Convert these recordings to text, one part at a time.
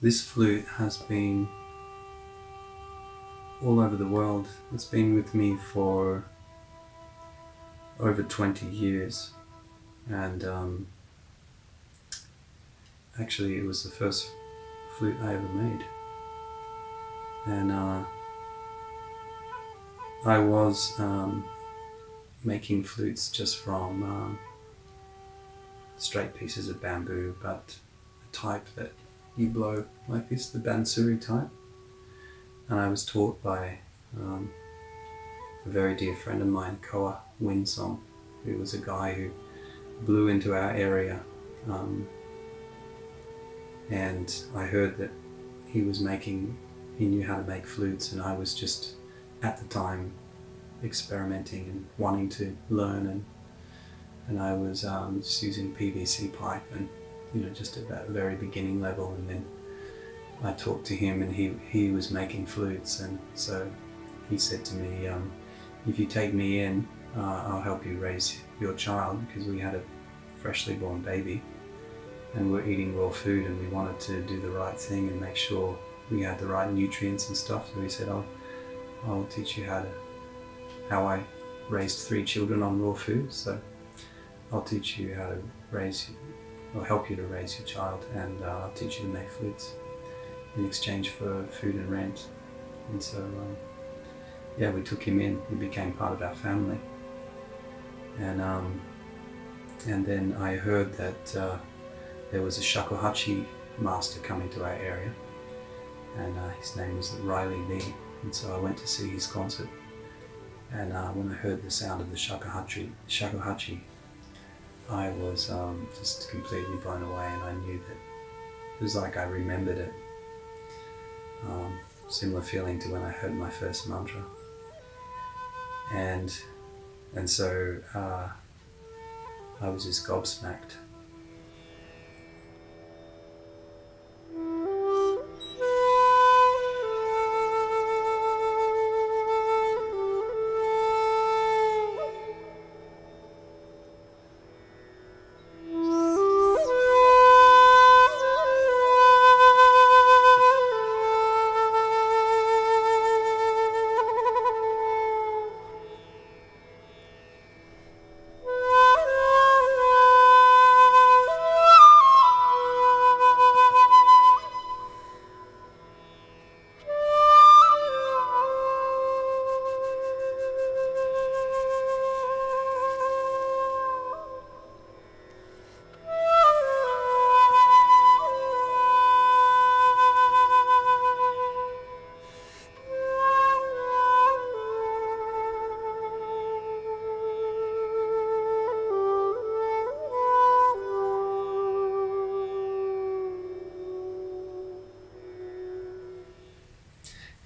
This flute has been all over the world. It's been with me for over 20 years, and actually it was the first flute I ever made. And I was making flutes just from straight pieces of bamboo, but a type that you blow like this, the bansuri type. And I was taught by a very dear friend of mine, Koa Winsong, who was a guy who blew into our area, and I heard that he knew how to make flutes, and I was just at the time experimenting and wanting to learn, and I was just using PVC pipe and just at that very beginning level. And then I talked to him, and he was making flutes, and so he said to me, if you take me in, I'll help you raise your child, because we had a freshly born baby and we're eating raw food, and we wanted to do the right thing and make sure we had the right nutrients and stuff. So he said, I'll teach you how I raised 3 children on raw food, so I'll teach you how to help you to raise your child, and I'll teach you to make flutes in exchange for food and rent. And so we took him in. He became part of our family, and then I heard that there was a Shakuhachi master coming to our area, and his name was Riley Lee, and so I went to see his concert. And when I heard the sound of the Shakuhachi, I was just completely blown away, and I knew that it was like I remembered it. Similar feeling to when I heard my first mantra. And so I was just gobsmacked.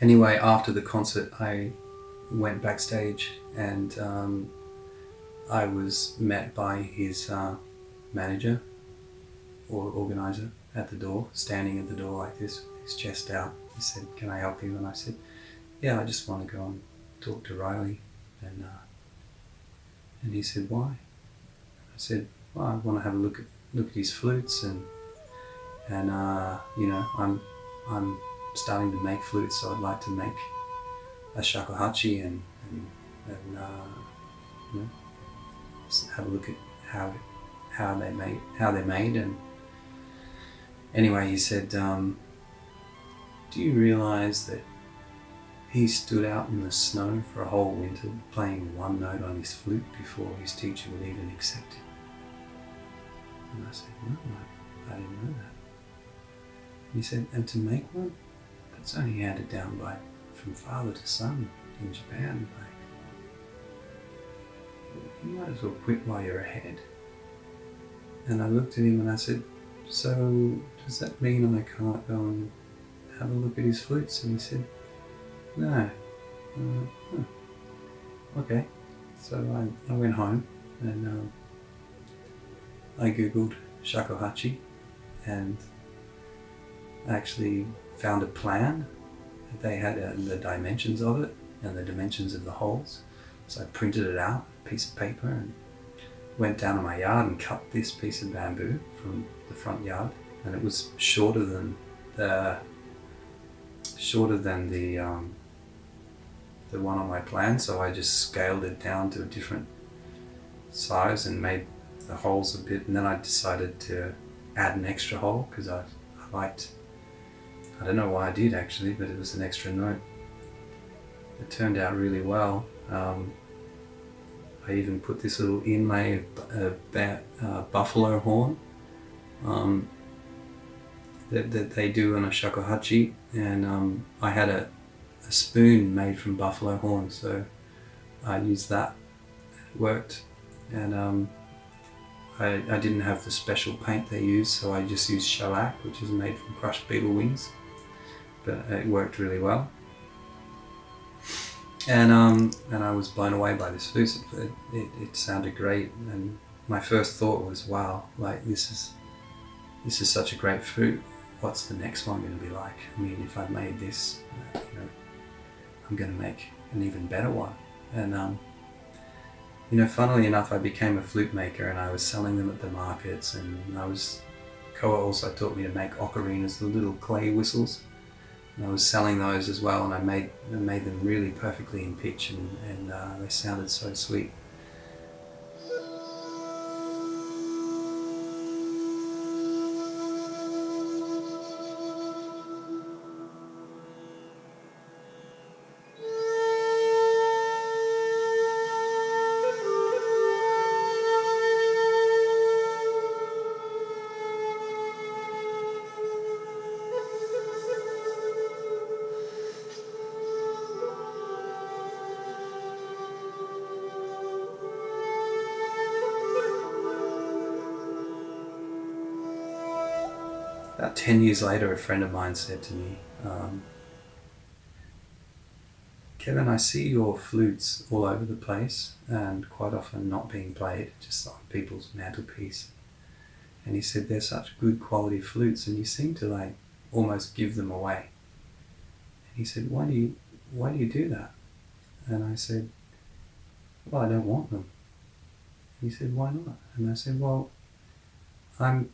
Anyway, after the concert, I went backstage, and I was met by his manager or organizer at the door, standing at the door like this, his chest out. He said, "Can I help you?" And I said, "Yeah, I just want to go and talk to Riley." And he said, "Why?" I said, "Well, I want to have a look at his flutes, and I'm starting to make flutes, so I'd like to make a shakuhachi and just have a look at how they're made." And anyway, he said, "Do you realize that he stood out in the snow for a whole winter playing one note on his flute before his teacher would even accept it?" And I said, "No, I didn't know that." And he said, "And to make one, it's only handed down from father to son in Japan. You might as well quit while you're ahead." And I looked at him and I said, "So does that mean I can't go and have a look at his flutes?" And he said, "No." Okay. So I went home, and I googled shakuhachi, and I actually found a plan that they had, the dimensions of it and the dimensions of the holes. So I printed it out, a piece of paper, and went down to my yard and cut this piece of bamboo from the front yard, and it was shorter than shorter than the one on my plan, so I just scaled it down to a different size and made the holes a bit, and then I decided to add an extra hole because I liked, I don't know why I did actually, but it was an extra note. It turned out really well. I even put this little inlay of buffalo horn that they do on a shakuhachi, and I had a spoon made from buffalo horn, so I used that. It worked, and I didn't have the special paint they use, so I just used shellac, which is made from crushed beetle wings, but it worked really well. And I was blown away by this flute. It sounded great, and my first thought was, wow, like this is such a great flute. What's the next one going to be like? I mean, if I've made this, I'm going to make an even better one. And funnily enough, I became a flute maker, and I was selling them at the markets, and Koa also taught me to make ocarinas, the little clay whistles. And I was selling those as well, and I made them really perfectly in pitch, and they sounded so sweet. About 10 years later, a friend of mine said to me, Kevin, I see your flutes all over the place and quite often not being played, just on people's mantelpiece. And he said, they're such good quality flutes and you seem to like almost give them away. And he said, why do you do that? And I said, well, I don't want them. He said, why not? And I said, well, I'm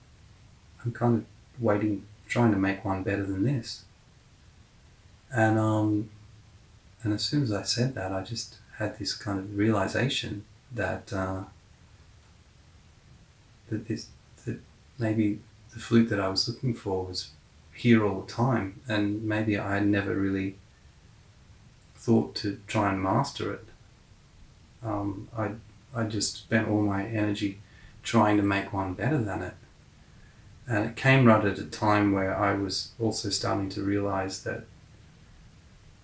kind of trying to make one better than this. And as soon as I said that, I just had this kind of realization that that maybe the flute that I was looking for was here all the time, and maybe I had never really thought to try and master it. I just spent all my energy trying to make one better than it. And it came right at a time where I was also starting to realize that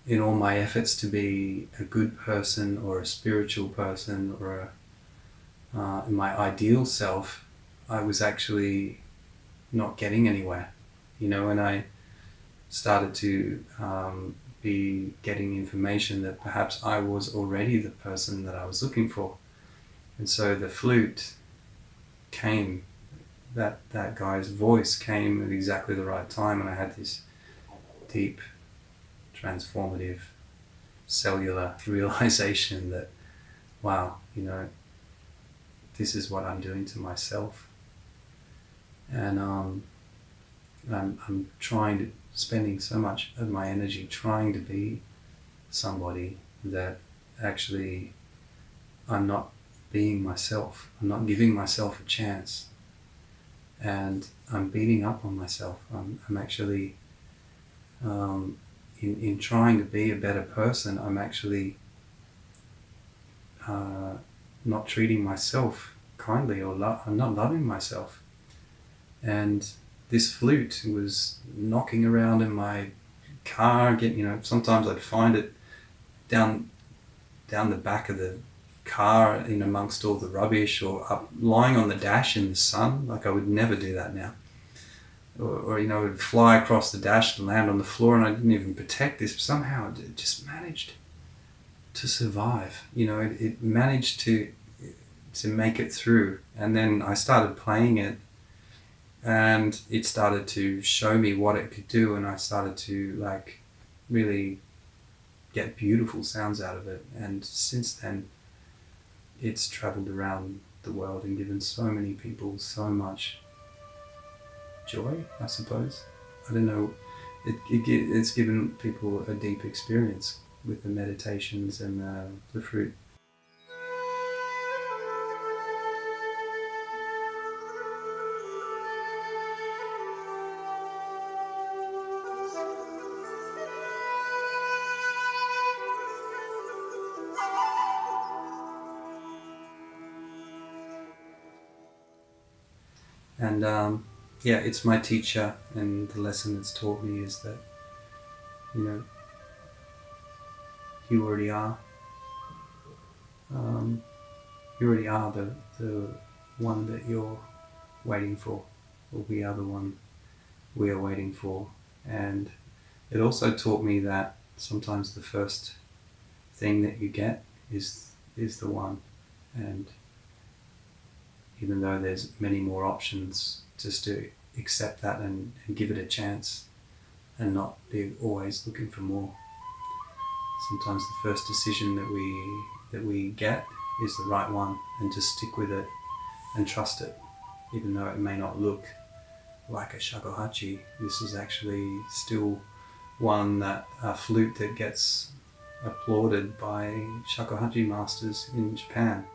in all my efforts to be a good person or a spiritual person or my ideal self, I was actually not getting anywhere. And I started to be getting information that perhaps I was already the person that I was looking for. And so the flute came, that guy's voice came at exactly the right time, and I had this deep, transformative, cellular realization that, wow, this is what I'm doing to myself. And I'm spending so much of my energy trying to be somebody that actually I'm not being myself. I'm not giving myself a chance. And I'm beating up on myself. I'm actually, in trying to be a better person, I'm actually not treating myself kindly, or I'm not loving myself. And this flute was knocking around in my car. Sometimes I'd find it down the back of the car in amongst all the rubbish, or up lying on the dash in the sun. Like I would never do that now. Or it would fly across the dash and land on the floor, and I didn't even protect this. Somehow it just managed to survive. It managed to make it through. And then I started playing it, and it started to show me what it could do, and I started to really get beautiful sounds out of it. And since then, it's traveled around the world and given so many people so much joy, I suppose. I don't know it's given people a deep experience with the meditations and the fruit. And yeah, it's my teacher, and the lesson it's taught me is that, you know, you already are. You already are the one that you're waiting for, or we are the one we are waiting for. And it also taught me that sometimes the first thing that you get is the one. And even though there's many more options, just to accept that and give it a chance and not be always looking for more. Sometimes the first decision that we get is the right one, and just stick with it and trust it. Even though it may not look like a shakuhachi, this is actually still a flute that gets applauded by shakuhachi masters in Japan.